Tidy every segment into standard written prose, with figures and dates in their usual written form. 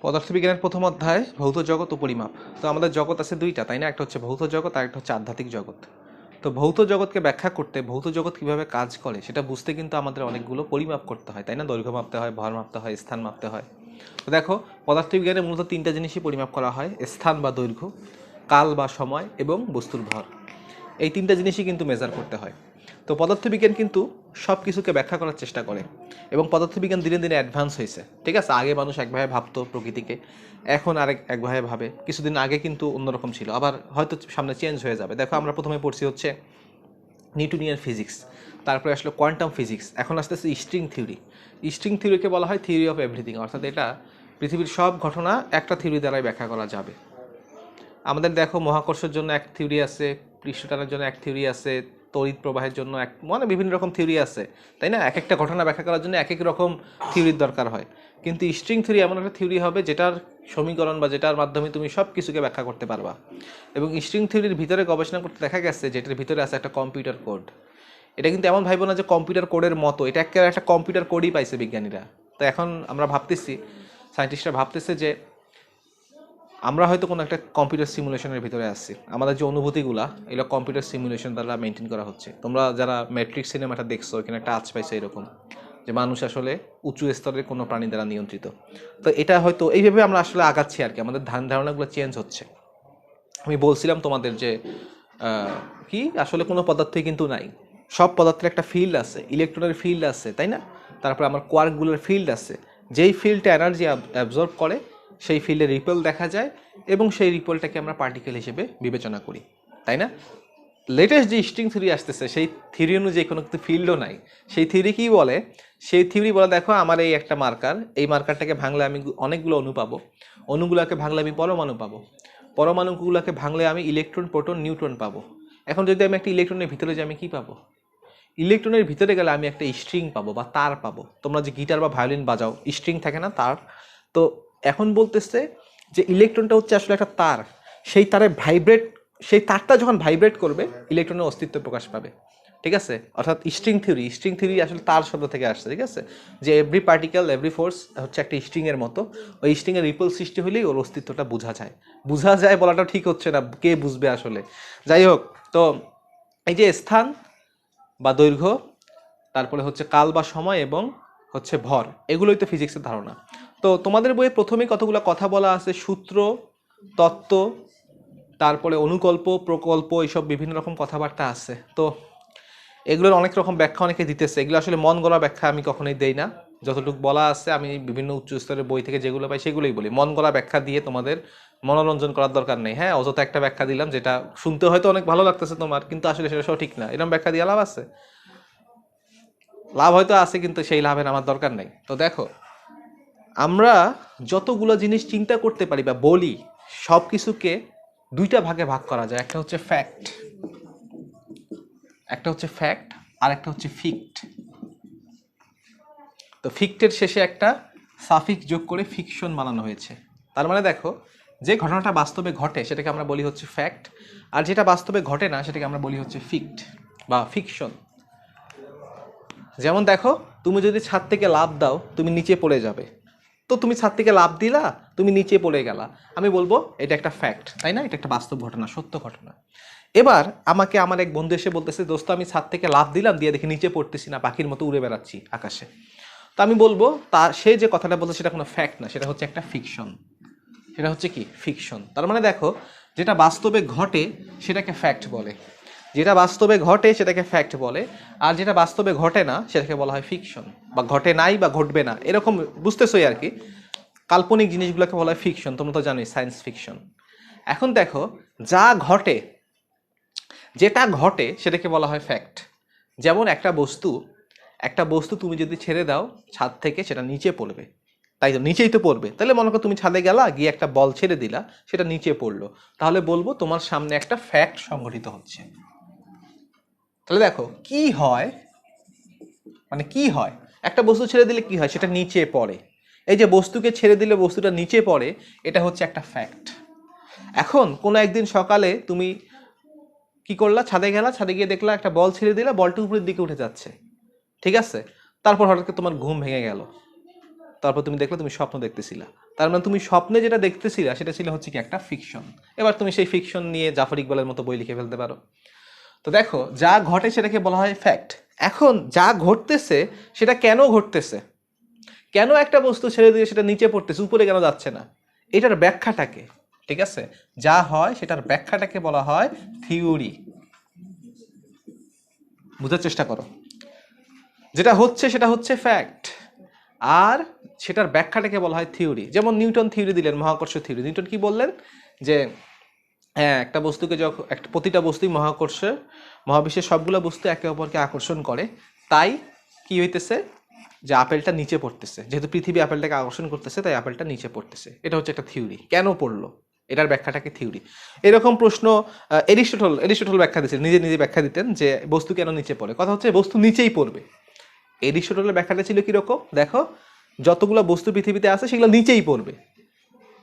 পদার্থবিজ্ঞানের প্রথম অধ্যায় ভৌত জগৎ ও পরিমাপ। তো আমাদের জগৎ আছে দুইটা, তাই না? একটা হচ্ছে ভৌত জগৎ আর একটা হচ্ছে আধ্যাত্মিক জগৎ। তো ভৌত জগৎকে ব্যাখ্যা করতে, ভৌত জগৎ কিভাবে কাজ করে সেটা বুঝতে কিন্তু আমাদের অনেকগুলো পরিমাপ করতে হয়, তাই না? দৈর্ঘ্য মাপতে হয়, ভর মাপতে হয়, স্থান মাপতে হয়। তো দেখো, পদার্থবিজ্ঞানে মূলত তিনটা জিনিসই পরিমাপ করা হয়: স্থান বা দৈর্ঘ্য, কাল বা সময় এবং বস্তুর ভর। এই তিনটা জিনিসই কিন্তু মেজার করতে হয়। তো পদার্থবিজ্ঞান কিন্তু সব কিছুকে ব্যাখ্যা করার চেষ্টা করে, এবং পদার্থবিজ্ঞান দিনে দিনে অ্যাডভান্স হয়েছে। ঠিক আছে, আগে মানুষ একভাবে ভাবতো প্রকৃতিকে, এখন একভাবে ভাবে। কিছুদিন আগে কিন্তু অন্যরকম ছিল, আবার হয়তো সামনে চেঞ্জ হয়ে যাবে। দেখো, আমরা প্রথমে পড়ছি হচ্ছে নিউটনিয়ান ফিজিক্স, তারপরে আসলো কোয়ান্টাম ফিজিক্স, এখন আসতেছে স্ট্রিং থিওরি। স্ট্রিং থিওরিকে বলা হয় থিওরি অফ এভরিথিং, অর্থাৎ এটা পৃথিবীর সব ঘটনা একটা থিওরি দ্বারাই ব্যাখ্যা করা যাবে। আমাদের দেখো, মহাকর্ষের জন্য এক থিওরি আছে, পৃষ্ঠটানের জন্য এক থিওরি আছে, তড়িৎ প্রবাহের জন্য এক, মানে বিভিন্ন রকম থিওরি আছে, তাই না? এক একটা ঘটনা ব্যাখ্যা করার জন্য এক এক রকম থিওরির দরকার হয়। কিন্তু স্ট্রিং থিওরি এমন একটা থিওরি হবে যেটার সমীকরণ বা যেটার মাধ্যমে তুমি সব কিছুকে ব্যাখ্যা করতে পারবা। এবং স্ট্রিং থিওরির ভিতরে গবেষণা করতে দেখা গেছে যেটার ভিতরে আছে একটা কম্পিউটার কোড। এটা কিন্তু এমন ভাইব না যে কম্পিউটার কোডের মতো, এটা একটা কম্পিউটার কোডই পাইছে বিজ্ঞানীরা। তো এখন আমরা ভাবতেছি, সায়েন্টিস্টরা ভাবতেছে যে আমরা হয়তো কোনো একটা কম্পিউটার সিমুলেশনের ভিতরে আসছি। আমাদের যে অনুভূতিগুলা, এগুলো কম্পিউটার সিমুলেশন দ্বারা মেনটেন করা হচ্ছে। তোমরা যারা ম্যাট্রিক্স সিনেমাটা দেখছো, এখানে একটা আঁচ পাইছে এরকম, যে মানুষ আসলে উঁচু স্তরের কোনো প্রাণী দ্বারা নিয়ন্ত্রিত। তো এটা হয়তো এইভাবে আমরা আসলে আগাচ্ছি আর কি, আমাদের ধারণাগুলো চেঞ্জ হচ্ছে। আমি বলছিলাম তোমাদের যে কি আসলে কোনো পদার্থই কিন্তু নাই, সব পদার্থের একটা ফিল্ড আছে, ইলেকট্রনের ফিল্ড আছে, তাই না? তারপর আমার কোয়ার্কগুলোর ফিল্ড আছে, যেই ফিল্ডটা এনার্জি অ্যাবজর্ব করে সেই ফিল্ডে রিপেল দেখা যায়, এবং সেই রিপেলটাকে আমরা পার্টিকেল হিসেবে বিবেচনা করি, তাই না? লেটেস্ট যে স্ট্রিং থিওরি আসতেছে, সেই থিওরি অনুযায়ী কোনো কিছু ফিল্ডও নাই। সেই থিওরি কী বলে? সেই থিওরি বলে, দেখো আমার এই একটা মার্কার, এই মার্কারটাকে ভাঙলে আমি অনেকগুলো অণু পাবো, অণুগুলোকে ভাঙলে আমি পরমাণু পাবো, পরমাণুগুলোকে ভাঙলে আমি ইলেকট্রন, প্রোটন, নিউট্রন পাবো। এখন যদি আমি একটা ইলেকট্রনের ভিতরে যাই, আমি কী পাবো? ইলেকট্রনের ভিতরে গেলে আমি একটা স্ট্রিং পাবো বা তার পাবো। তোমরা যে গিটার বা ভায়োলিন বাজাও, স্ট্রিং থাকে না, তার। তো এখন বলতেছে যে ইলেকট্রনটা হচ্ছে আসলে একটা তার, সেই তারে ভাইব্রেট, সেই তারটা যখন ভাইব্রেট করবে ইলেকট্রনের অস্তিত্ব প্রকাশ পাবে। ঠিক আছে, অর্থাৎ স্ট্রিং থিওরি আসলে তার শব্দ থেকে আসছে। ঠিক আছে, যে এভরি পার্টিকেল, এভরি ফোর্স হচ্ছে একটা স্ট্রিংয়ের মতো, ওই স্ট্রিংয়ের রিপল সৃষ্টি হলেই ওর অস্তিত্বটা বোঝা যায় বলাটা ঠিক হচ্ছে না, কে বুঝবে আসলে। যাই হোক, তো এই যে স্থান বা দৈর্ঘ্য, তারপরে হচ্ছে কাল বা সময়, এবং হচ্ছে ভর, এগুলোই তো ফিজিক্সের ধারণা। তো তোমাদের বইয়ে প্রথমেই কতগুলো কথা বলা আছে: সূত্র, তত্ত্ব, তারপরে অনুকল্প, প্রকল্প, এইসব বিভিন্ন রকম কথাবার্তা আছে। তো এগুলোর অনেক রকম ব্যাখ্যা অনেকে দিতেছে, এগুলো আসলে মন গড়া ব্যাখ্যা আমি কখনোই দেই না। যতটুকু বলা আছে আমি বিভিন্ন উচ্চ স্তরের বই থেকে যেগুলো পাই সেগুলোই বলি। মন গড়া ব্যাখ্যা দিয়ে তোমাদের মনোরঞ্জন করার দরকার নেই। হ্যাঁ, অযথা একটা ব্যাখ্যা দিলাম যেটা শুনতে হয়তো অনেক ভালো লাগতেছে তোমার, কিন্তু আসলে সেটা সঠিক না, এরকম ব্যাখ্যা দিয়ে লাভ আছে? লাভ হয়তো আছে, কিন্তু সেই লাভের আমার দরকার নেই। তো দেখো, আমরা যতগুলো জিনিস চিন্তা করতে পারি বা বলি, সব কিছুকে দুইটা ভাগে ভাগ করা যায়। একটা হচ্ছে ফ্যাক্ট, আর একটা হচ্ছে ফিক্ট। তো ফিক্টের শেষে একটা সাফিক্স যোগ করে ফিকশন বানানো হয়েছে। তার মানে দেখো, যে ঘটনাটা বাস্তবে ঘটে সেটাকে আমরা বলি হচ্ছে ফ্যাক্ট, আর যেটা বাস্তবে ঘটে না সেটাকে আমরা বলি হচ্ছে ফিক্ট বা ফিকশন। যেমন দেখো, তুমি যদি ছাদ থেকে লাফ দাও, তুমি নিচে পড়ে যাবে। তো তুমি ছাদ থেকে লাফ দিলা, তুমি নিচে পড়ে গেলা, আমি বলবো এটা একটা ফ্যাক্ট, তাই না? এটা একটা বাস্তব ঘটনা, সত্য ঘটনা। এবার আমাকে আমার এক বন্ধু এসে বলতেছে, দোস্ত আমি ছাদ থেকে লাফ দিলাম, দিয়ে দেখি নিচে পড়তেছি না, পাখির মতো উড়ে বেড়াচ্ছি আকাশে। তো আমি বলবো, সে যে কথাটা বলছে সেটা কোনো ফ্যাক্ট না, সেটা হচ্ছে একটা ফিকশন। সেটা হচ্ছে কি? ফিকশন। তার মানে দেখো, যেটা বাস্তবে ঘটে সেটাকে ফ্যাক্ট বলে, যেটা বাস্তবে ঘটে সেটাকে ফ্যাক্ট বলে, আর যেটা বাস্তবে ঘটে না সেটাকে বলা হয় ফিকশন, বা ঘটে নাই বা ঘটবে না, এরকম বুঝতেছই আর কি। কাল্পনিক জিনিসগুলোকে বলা হয় ফিকশন, তোমরা তো জানোই, সায়েন্স ফিকশন। এখন দেখো, যা ঘটে, যেটা ঘটে সেটাকে বলা হয় ফ্যাক্ট। যেমন একটা বস্তু তুমি যদি ছেড়ে দাও ছাদ থেকে, সেটা নিচে পড়বে, তাই তো? নিচেই তো পড়বে। তাহলে মনে করো তুমি ছাদে গেলা, গিয়ে একটা বল ছেড়ে দিলা, সেটা নিচে পড়লো, তাহলে বলবো তোমার সামনে একটা ফ্যাক্ট সংঘটিত হচ্ছে। তাহলে দেখো কি হয়, মানে কি হয়, একটা বস্তু ছেড়ে দিলে কি হয়? সেটা নিচে পড়ে। এই যে বস্তুকে ছেড়ে দিলে বস্তুটা নিচে পড়ে, এটা হচ্ছে একটা ফ্যাক্ট। এখন কোনো একদিন সকালে তুমি কি করলা? ছাদে গেলা, ছাদে গিয়ে দেখলা একটা বল ছেড়ে দিলা, বলটা উপরের দিকে উঠে যাচ্ছে, ঠিক আছে? তারপর হঠাৎ করে তোমার ঘুম ভেঙে গেল, তারপর তুমি দেখলে তুমি স্বপ্ন দেখতেছিলা, তার মানে তুমি স্বপ্নে যেটা দেখতেছিলা সেটা ছিল হচ্ছে কি একটা ফিকশন। এবার তুমি সেই ফিকশন নিয়ে জাফর ইকবালের মতো বই লিখে ফেলতে পারো। তো দেখো, যা ঘটে সেটাকে বলা হয় ফ্যাক্ট। এখন যা ঘটতেছে সেটা কেন ঘটতেছে, কেন একটা বস্তু ছেড়ে দিয়ে সেটা নিচে পড়তেছে, উপরে কেন যাচ্ছে না, এটার ব্যাখ্যাটাকে, ঠিক আছে, যা হয় সেটার ব্যাখ্যাটাকে বলা হয় থিওরি। বুঝার চেষ্টা করো, যেটা হচ্ছে সেটা হচ্ছে ফ্যাক্ট, আর সেটার ব্যাখ্যাটাকে বলা হয় থিওরি। যেমন নিউটন থিওরি দিলেন, মহাকর্ষ থিওরি। নিউটন কি বললেন যে হ্যাঁ, একটা বস্তুকে যখন একটা প্রতিটা বস্তুই মহাকর্ষে, মহাবিশ্বের সবগুলো বস্তু একে অপরকে আকর্ষণ করে, তাই কি হইতেছে যে আপেলটা নিচে পড়তেছে, যেহেতু পৃথিবী আপেলটাকে আকর্ষণ করতেছে তাই আপেলটা নিচে পড়তেছে। এটা হচ্ছে একটা থিওরি। কেন পড়লো, এটার ব্যাখ্যাটাকে থিওরি। এরকম প্রশ্ন এরিস্টটল ব্যাখ্যা দিচ্ছেন, নিজে নিজে ব্যাখ্যা দিতেন যে বস্তু কেন নিচে পড়ে। কথা হচ্ছে বস্তু নিচেই পড়বে। এরিস্টটলের ব্যাখ্যাটা ছিল কিরকম, দেখো যতগুলো বস্তু পৃথিবীতে আছে সেগুলো নিচেই পড়বে,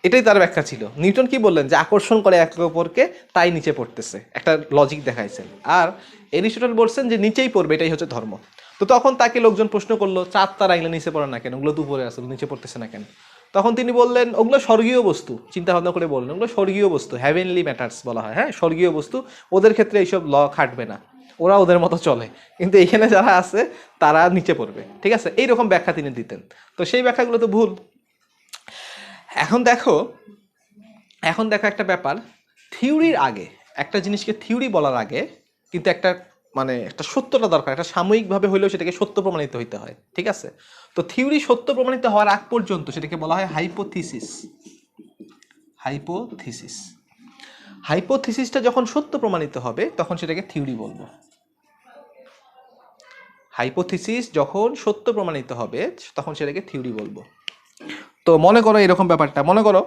এটাই তার ব্যাখ্যা ছিল। নিউটন কি বললেন যে আকর্ষণ করে একে অপরকে তাই নিচে পড়তেছে, একটা লজিক দেখাইছেন। আর এরিস্টটল বলছেন যে নিচেই পড়বে, এটাই হচ্ছে ধর্ম। তো তখন তাকে লোকজন প্রশ্ন করলো, চাঁদ তারা এগুলো নিচে পড়ে না কেন, ওগুলো তো উপরে আছে, নিচে পড়তেছে না কেন? তখন তিনি বললেন ওগুলো স্বর্গীয় বস্তু। চিন্তা ভাবনা করে বললেন ওগুলো স্বর্গীয় বস্তু, হ্যাভেনলি ম্যাটার্স বলা হয়, হ্যাঁ স্বর্গীয় বস্তু, ওদের ক্ষেত্রে এইসব ল খাটবে না, ওরা ওদের মতো চলে, কিন্তু এখানে যারা আছে তারা নিচে পড়বে, ঠিক আছে, এইরকম ব্যাখ্যা তিনি দিতেন। তো সেই ব্যাখ্যাগুলো তো ভুল। এখন দেখো, একটা ব্যাপার, থিওরির আগে, একটা জিনিসকে থিওরি বলার আগে কিন্তু একটা মানে একটা সত্যটা দরকার, একটা সাময়িকভাবে হলেও সেটাকে সত্য প্রমাণিত হইতে হয়, ঠিক আছে। তো থিওরি সত্য প্রমাণিত হওয়ার আগ পর্যন্ত সেটাকে বলা হয় হাইপোথিসিস। হাইপোথিসিস হাইপোথিসিসটা যখন সত্য প্রমাণিত হবে তখন সেটাকে থিওরি বলবো। হাইপোথিসিস যখন সত্য প্রমাণিত হবে তখন সেটাকে থিওরি বলবো। তো মনে করো এরকম ব্যাপারটা, মনে করো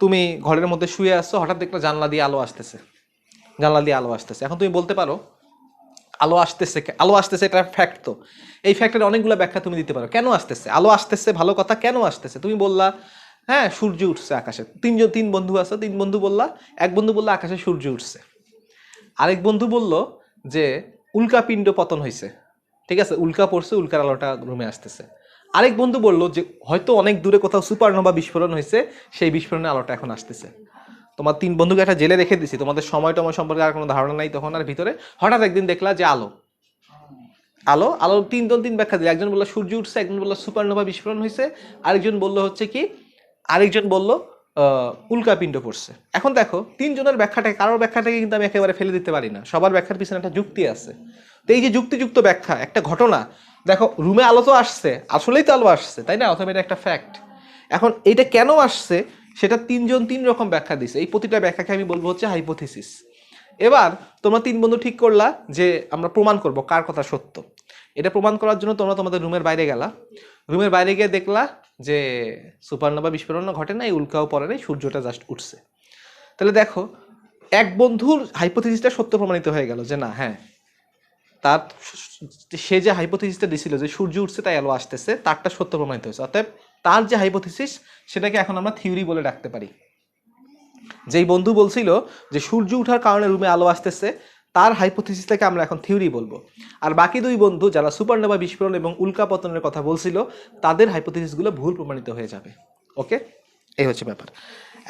তুমি ঘরের মধ্যে শুয়ে আসছো, হঠাৎ দেখলে জানলা দিয়ে আলো আসতেছে, জানলা দিয়ে আলো আসতেছে। এখন তুমি বলতে পারো আলো আসতেছে, আলো আসতেছে এটা ফ্যাক্ট। তো এই ফ্যাক্টের অনেকগুলো ব্যাখ্যা তুমি দিতে পারো। কেন আসতেছে, আলো আসতেছে, ভালো কথা, কেন আসতেছে? তুমি বললা হ্যাঁ সূর্য উঠছে আকাশে, তিন বন্ধু আছে, তিন বন্ধু বললা, এক বন্ধু বললো আকাশে সূর্য উঠছে, আরেক বন্ধু বলল যে উল্কাপিণ্ড পতন হয়েছে, ঠিক আছে, উল্কা পড়ছে, উল্কার আলোটা রুমে আসতেছে। আরেক বন্ধু বলল যে হয়তো অনেক দূরে কোথাও সুপারনোভা বিস্ফোরণ হয়েছে, সেই বিস্ফোরণে আলোটা এখন আসতেছে। তোমার তিন বন্ধুকে একটা জেলে রেখে দিছি, তোমাদের সময় টময় সম্পর্কে আর কোনো ধারণা নাই তখন আর ভিতরে। হঠাৎ একদিন দেখলা যে আলো আলো আলো তিনজন তিন ব্যাখ্যা দিল। একজন বললো সূর্য উঠছে, একজন বললো সুপারনোভা বিস্ফোরণ হয়েছে, আরেকজন বললো হচ্ছে কি, আরেকজন বললো উল্কাপিণ্ড পড়ছে। এখন দেখো তিনজনের ব্যাখ্যাটাকে, কারোর ব্যাখ্যাটাকে কিন্তু আমি একেবারে ফেলে দিতে পারি না, সবার ব্যাখ্যার পিছনে একটা যুক্তি আছে। তো এই যে যুক্তিযুক্ত ব্যাখ্যা, একটা ঘটনা, দেখো রুমে আলো তো আসছে, আসলেই তো আলো আসছে, তাই না, অথবা এটা একটা ফ্যাক্ট। এখন এইটা কেন আসছে সেটা তিনজন তিন রকম ব্যাখ্যা দিছে, এই প্রতিটা ব্যাখ্যাকে আমি বলবো হচ্ছে হাইপোথিসিস। এবার তোমরা তিন বন্ধু ঠিক করলা যে আমরা প্রমাণ করব কার কথা সত্য। এটা প্রমাণ করার জন্য তোমরা তোমাদের রুমের বাইরে গেলা, রুমের বাইরে গিয়ে দেখলা যে সুপারনোভা বিস্ফোরণ ঘটে নাই, উল্কাও পড়ে নাই, সূর্যটা জাস্ট উঠছে। তাহলে দেখো এক বন্ধুর হাইপোথিসিসটা সত্য প্রমাণিত হয়ে গেল যে না, হ্যাঁ তার, সে যে হাইপোথিসিসটা দিছিল যে সূর্য উঠছে তাই আলো আসতেছে, তারটা সত্য প্রমাণিত হয়েছে। অতএব তার যে হাইপোথিসিস সেটাকে এখন আমরা থিওরি বলে ডাকতে পারি। যেই বন্ধু বলছিল যে সূর্য ওঠার কারণে রুমে আলো আসতেছে, তার হাইপোথিসিসটাকে আমরা এখন থিওরি বলবো। আর বাকি দুই বন্ধু যারা সুপারনোভা বিস্ফোরণ এবং উল্কা পতনের কথা বলছিল, তাদের হাইপোথিসিসগুলো ভুল প্রমাণিত হয়ে যাবে। ওকে, এই হচ্ছে ব্যাপার।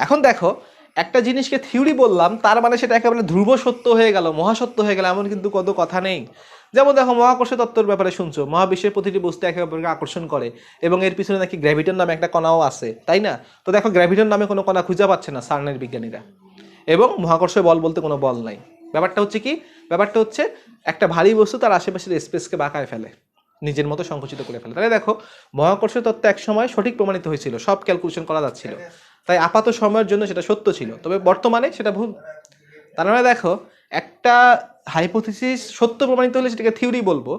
এখন দেখো একটা জিনিসকে থিওরি বললাম, তার মানে সেটা একেবারে ধ্রুব সত্য হয়ে গেল, মহাসত্য হয়ে গেল, এমন কিন্তু কত কথা নেই। যেমন দেখো মহাকর্ষ তত্ত্বের ব্যাপারে শুনছো, মহাবিশ্বের প্রতিটি বস্তু একে অপরকে আকর্ষণ করে এবং এর পিছনে নাকি গ্র্যাভিটন নামে একটা কণাও আছে, তাই না? তো দেখো গ্র্যাভিটন নামে কোনো কণা খুঁজে পাচ্ছে না সার্নের বিজ্ঞানীরা, এবং মহাকর্ষ বল বলতে কোনো বল নাই। ব্যাপারটা হচ্ছে কি, ব্যাপারটা হচ্ছে একটা ভারী বস্তু তার আশেপাশের স্পেসকে বাঁকায় ফেলে, নিজের মতো সংকুচিত করে ফেলে। তাহলে দেখো মহাকর্ষ তত্ত্ব এক সময় সঠিক প্রমাণিত হয়েছিল, সব ক্যালকুলেশন করা যাচ্ছিল, তাই আপাত সময়ের জন্য সেটা সত্য ছিল, তবে বর্তমানে সেটা ভুল। তার মানে দেখো একটা হাইপোথিসিস সত্য প্রমাণিত হলে সেটাকে থিওরি বলবো,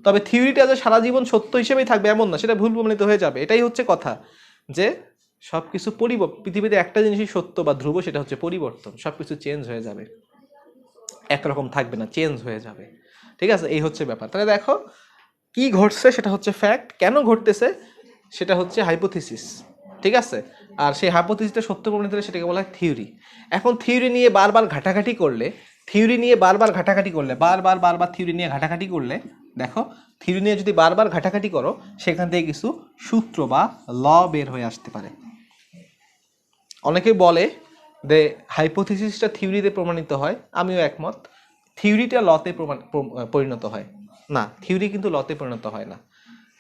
তবে থিওরিটা যে সারা জীবন সত্য হিসেবেই থাকবে এমন না, সেটা ভুল প্রমাণিত হয়ে যাবে। এটাই হচ্ছে কথা, যে সবকিছু পৃথিবীতে একটা জিনিসই সত্য বা ধ্রুব, সেটা হচ্ছে পরিবর্তন। সবকিছু চেঞ্জ হয়ে যাবে, একরকম থাকবে না, চেঞ্জ হয়ে যাবে, ঠিক আছে, এই হচ্ছে ব্যাপার। তাহলে দেখো কি ঘটছে সেটা হচ্ছে ফ্যাক্ট, কেন ঘটতেছে সেটা হচ্ছে হাইপোথিসিস, ঠিক আছে। আর সেই হাইপোথিসিসটা সত্য প্রমাণিত হলে সেটাকে বলা হয় থিওরি। এখন থিওরি নিয়ে বারবার ঘাটাঘাটি করলে, বারবার থিওরি নিয়ে ঘাটাঘাটি করলে দেখো থিওরি নিয়ে যদি বারবার ঘাটাঘাটি করো সেখান থেকে কিছু সূত্র বা ল বের হয়ে আসতে পারে। অনেকে বলে যে হাইপোথিসিসটা থিওরিতে প্রমাণিত হয়, আমিও একমত। থিওরিটা লতে পরিণত হয় না, থিওরি কিন্তু লতে পরিণত হয় না।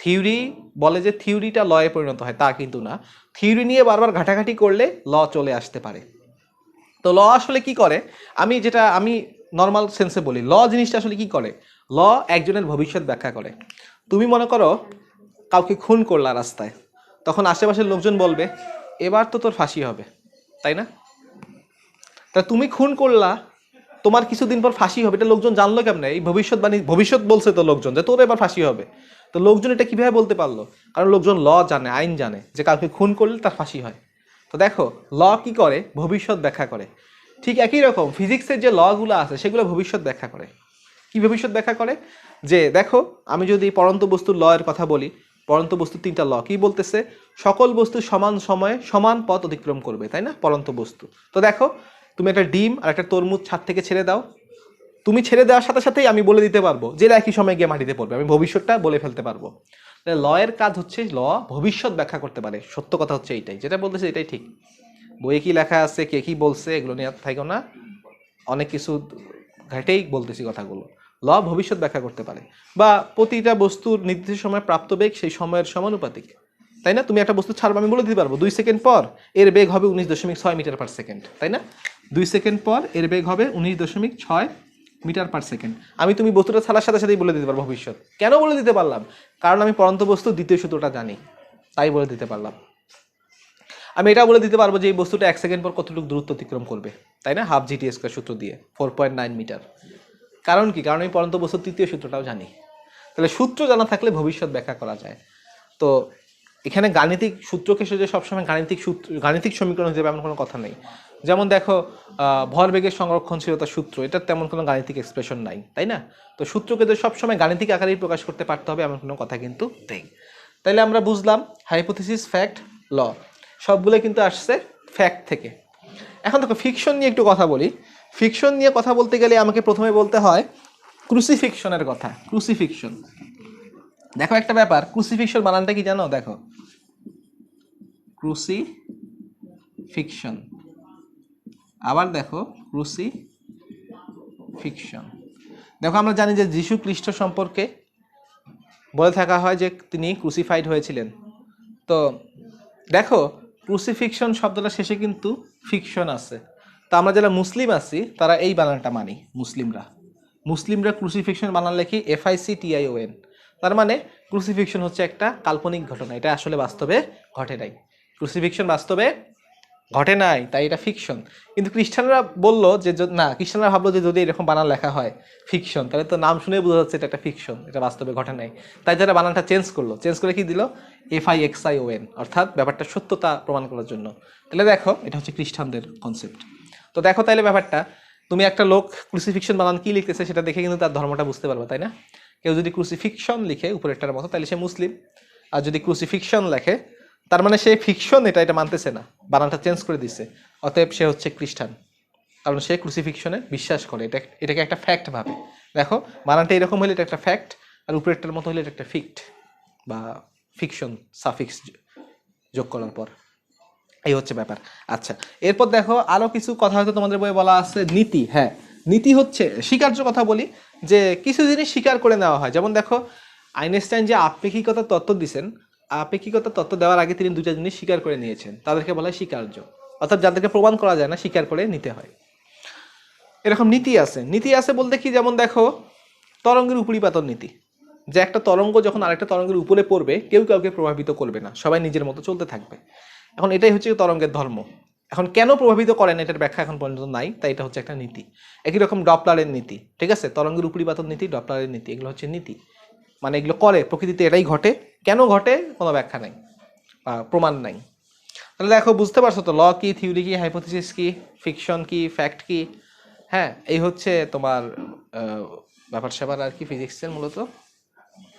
থিওরি বলে যে থিওরিটা লয়ে পরিণত হয়, তা কিন্তু না। থিওরি নিয়ে বারবার ঘাটাঘাটি করলে ল চলে আসতে পারে। তো ল আসলে কি করে, আমি নর্মাল সেন্সে বলি, ল জিনিসটা আসলে কি করে, ল একজনের ভবিষ্যৎ ব্যাখ্যা করে। তুমি মনে করো কাউকে খুন করলা রাস্তায়, তখন আশেপাশের লোকজন বলবে এবার তো তোর ফাঁসি হবে, তাই না? তা তুমি খুন করলা, তোমার কিছুদিন পর ফাঁসি হবে, এটা লোকজন জানলো কেমনে? এই ভবিষ্যৎ বলছে তো লোকজন যে তোর এবার ফাঁসি হবে। তো লোকজন এটা কিভাবে বলতে পারলো? কারণ লোকজন ল জানে, আইন জানে যে কাউকে খুন করলে তার ফাঁসি হয়। তো দেখো ল কি করে, ভবিষ্যৎ ব্যাখ্যা করে। ঠিক একই রকম ফিজিক্সের যে লগুলো আছে সেগুলো ভবিষ্যৎ ব্যাখ্যা করে। কি ভবিষ্যৎ ব্যাখ্যা করে? যে দেখো আমি যদি পরন্ত বস্তুর ল এর কথা বলি, পরন্ত বস্তুর 3টা ল কি বলতেছে, সকল বস্তু সমান সময়ে সমান পথ অতিক্রম করবে, তাই না? পরন্ত বস্তু। তো দেখো তুমি একটা ডিম আর একটা তরমুজ ছাদ থেকে ছেড়ে দাও, তুমি ছেড়ে দেওয়ার সাথে সাথেই আমি বলে দিতে পারবো যে একই সময় গিয়ে মাটিতে পড়বে, আমি ভবিষ্যৎটা বলে ফেলতে পারবো। ল এর কাজ হচ্ছে ল ভবিষ্যৎ ব্যাখ্যা করতে পারে। সত্য কথা হচ্ছে এইটাই, যেটা বলতেছে এটাই ঠিক। বইয়ে কি লেখা আছে, কে কি বলছে, এগুলো নিয়ে থাকো না, অনেক কিছু ঘাটেই বলতেছি কথাগুলো। ল ভবিষ্যৎ ব্যাখ্যা করতে পারে। বা প্রতিটা বস্তুর নির্দিষ্ট সময় প্রাপ্ত বেগ সেই সময়ের সমানুপাতিক, তাই না? তুমি একটা বস্তু ছাড়বা, আমি বলে দিতে পারবো 2 সেকেন্ড পর এর বেগ হবে 19.6 মিটার পার সেকেন্ড, তাই না? 2 সেকেন্ড পর এর বেগ হবে 19.6 মিটার পার সেকেন্ড। তুমি বস্তুটা ছাড়ার সাথে সাথেই বলে দিতে পারবো ভবিষ্যৎ। কেন বলে দিতে পারলাম? কারণ আমি পরন্ত বস্তু দ্বিতীয় সূত্রটা জানি, তাই বলে দিতে পারলাম। আমি এটা বলে দিতে পারবো যে এই বস্তুটা 1 সেকেন্ড পর কতটুকু দূরত্ব অতিক্রম করবে, তাই না? হাফ জিটি স্কয়ার সূত্র দিয়ে 4.9 মিটার। কারণ কি? কারণ আমি পরন্ত বস্তুর তৃতীয় সূত্রটাও জানি। তাহলে সূত্র জানা থাকলে ভবিষ্যৎ ব্যাখ্যা করা যায়। তো এখানে গাণিতিক সূত্রকে যে সবসময় গাণিতিক সমীকরণ হিসেবে এমন কোনো কথা নেই। যেমন দেখো ভরবেগের সংরক্ষণশীলতার সূত্র, এটার তেমন কোনো গাণিতিক এক্সপ্রেশন নাই, তাই না? তো সূত্রকে যে সবসময় গাণিতিক আকারেই প্রকাশ করতে পারতে হবে এমন কোনো কথা কিন্তু নেই। তাইলে আমরা বুঝলাম হাইপোথিসিস, ফ্যাক্ট, ল সবগুলো কিন্তু আসছে ফ্যাক্ট থেকে। এখন দেখো ফিকশন নিয়ে একটু কথা বলি। ফিকশন নিয়ে কথা বলতে গেলে আমাকে প্রথমে বলতে হয় ক্রুসিফিকশনের কথা। ক্রুসিফিকশন, দেখো একটা ব্যাপার, ক্রুসিফিকশন বানানটা কি জানো? দেখো ক্রুসিফিকশন, আবার দেখো ক্রুসিফিকশন। দেখো আমরা জানি যে যীশু খ্রিস্ট সম্পর্কে বলে থাকা হয় যে তিনি ক্রুসিফাইড হয়েছিলেন। তো দেখো ক্রুসিফিকশন শব্দটা শেষে কিন্তু ফিকশন আছে। তো আমরা যারা মুসলিম আছি তারা এই বানানটা মানি। মুসলিমরা ক্রুসিফিকশন বানান লেখি FICTION। তার মানে ক্রুসিফিকশন হচ্ছে একটা কাল্পনিক ঘটনা, এটা আসলে বাস্তবে ঘটে নাই। ক্রুসিফিকশন বাস্তবে ঘটে নাই, তাই এটা ফিকশন। কিন্তু খ্রিস্টানরা বললো যে না, খ্রিস্টানরা ভাবলো যে যদি এরকম বানান লেখা হয় ফিকশন, তাহলে তো নাম শুনে বোঝা যাচ্ছে এটা একটা ফিকশন, এটা বাস্তবে ঘটে নাই। তাই যারা বানানটা চেঞ্জ করে কি দিল, FIXION, অর্থাৎ ব্যাপারটা সত্যতা প্রমাণ করার জন্য। তাহলে দেখো এটা হচ্ছে খ্রিস্টানদের কনসেপ্ট। তো দেখো তাইলে ব্যাপারটা, তুমি একটা লোক ক্রুসিফিকশন বানান কি লিখতেছে সেটা দেখে কিন্তু তার ধর্মটা বুঝতে পারবে, তাই না? কেউ যদি ক্রুসিফিকশন লিখে উপরেরটার মতো তাহলে সে মুসলিম, আর যদি ক্রুসিফিকশন লেখে তার মানে সে ফিকশন এটা মানতেছে না, বানানটা চেঞ্জ করে দিচ্ছে, অতএব সে হচ্ছে খ্রিস্টান। কারণ সে ক্রুসিফিকশনে বিশ্বাস করে, এটাকে একটা ফ্যাক্ট ভাবে। দেখো বানানটা এরকম হলে এটা একটা ফ্যাক্ট, আর উপরেরটার মতো হলে এটা একটা ফিক্ট বা ফিকশন সাফিক্স যোগ করার পর। এই হচ্ছে ব্যাপার। আচ্ছা, এরপর দেখো আরো কিছু কথা হয়তো তোমাদের বইয়ে বলা আছে, নীতি। হ্যাঁ, নীতি হচ্ছে স্বীকার্য কথা বলি, যে কিছু জিনিস স্বীকার করে নেওয়া হয়। যেমন দেখো আইনস্টাইন যে আপেক্ষিকতার তত্ত্ব দিয়েছেন, আপেক্ষিকতার তত্ত্ব দেওয়ার আগে তিনি দুইটা জিনিস স্বীকার করে নিয়েছেন, তাদেরকে বলা হয় স্বীকার্য। অর্থাৎ যাদেরকে প্রমাণ করা যায় না স্বীকার করে নিতে হয়। এরকম নীতি আছে বলতে কি, যেমন দেখো তরঙ্গের উপরিপাতন নীতি, যে একটা তরঙ্গ যখন আরেকটা তরঙ্গের উপরে পড়বে কেউ কাউকে প্রভাবিত করবে না, সবাই নিজের মতো চলতে থাকবে। এখন এটাই হচ্ছে তরঙ্গের ধর্ম। এখন কেন প্রভাবিত করে না এটার ব্যাখ্যা এখন পর্যন্ত নাই, তাই এটা হচ্ছে একটা নীতি। একই রকম ডপলারের নীতি, ঠিক আছে? তরঙ্গের উপরিপাতন নীতি, ডপলারের নীতি, এগুলো হচ্ছে নীতি। মানে এগুলো করে, প্রকৃতিতে এটাই ঘটে। কেন ঘটে কোনো ব্যাখ্যা নাই বা প্রমাণ নাই। তাহলে দেখো বুঝতে পারছো তো, ল কি, থিওরি কি, হাইপোথিসিস কি, ফিকশন কি, ফ্যাক্ট কি। হ্যাঁ, এই হচ্ছে তোমার ব্যাপার স্যাপার আর কি ফিজিক্সের মূলত।